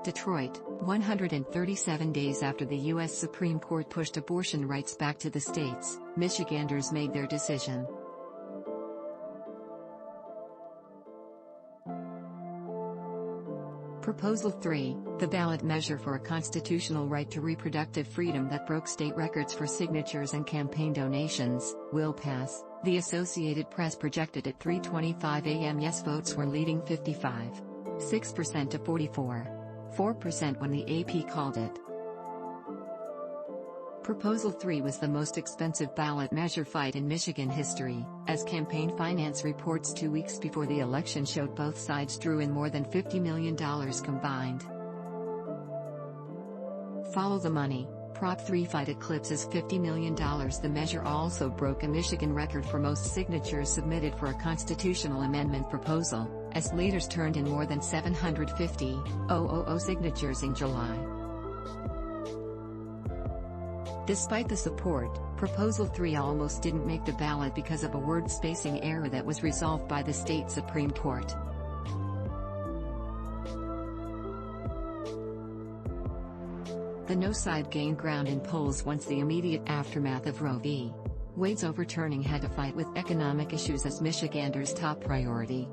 Detroit, 137 days after the U.S. Supreme Court pushed abortion rights back to the states, Michiganders made their decision. Proposal 3, the ballot measure for a constitutional right to reproductive freedom that broke state records for signatures and campaign donations, will pass, the Associated Press projected at 3:25 a.m. Yes votes were leading 55.6% to 44.4% when the AP called it. Proposal 3 was the most expensive ballot measure fight in Michigan history, as Campaign Finance reports 2 weeks before the election showed both sides drew in more than $50 million combined. Follow the money. Prop 3 fight eclipses $50 million. The measure also broke a Michigan record for most signatures submitted for a constitutional amendment proposal, as leaders turned in more than 750,000 signatures in July. Despite the support, Proposal 3 almost didn't make the ballot because of a word spacing error that was resolved by the state Supreme Court. The no side gained ground in polls once the immediate aftermath of Roe v. Wade's overturning had to fight with economic issues as Michiganders' top priority.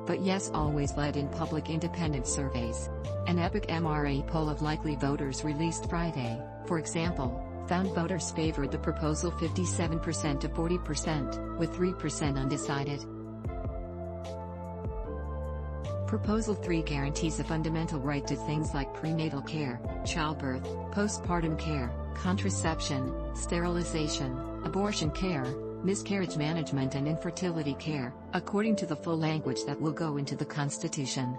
But yes always led in public independent surveys. An Epic MRA poll of likely voters released Friday, for example, found voters favored the proposal 57% to 40%, with 3% undecided. Proposal 3 guarantees a fundamental right to things like prenatal care, childbirth, postpartum care, contraception, sterilization, abortion care, miscarriage management and infertility care, according to the full language that will go into the Constitution.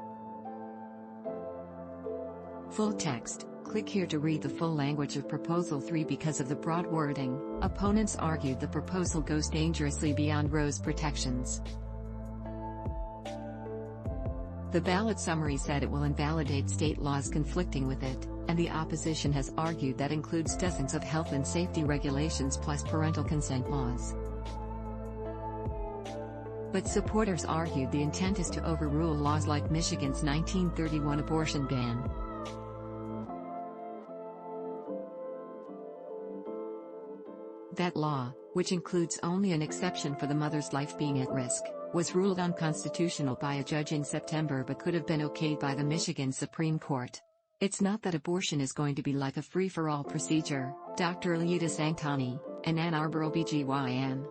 Full text. Click here to read the full language of Proposal 3. Because of the broad wording, opponents argued the proposal goes dangerously beyond Roe's protections. The ballot summary said it will invalidate state laws conflicting with it, and the opposition has argued that includes dozens of health and safety regulations plus parental consent laws. But supporters argued the intent is to overrule laws like Michigan's 1931 abortion ban. That law, which includes only an exception for the mother's life being at risk, was ruled unconstitutional by a judge in September but could have been okayed by the Michigan Supreme Court. It's not that abortion is going to be like a free-for-all procedure, Dr. Leota Sangtani, an Ann Arbor OBGYN,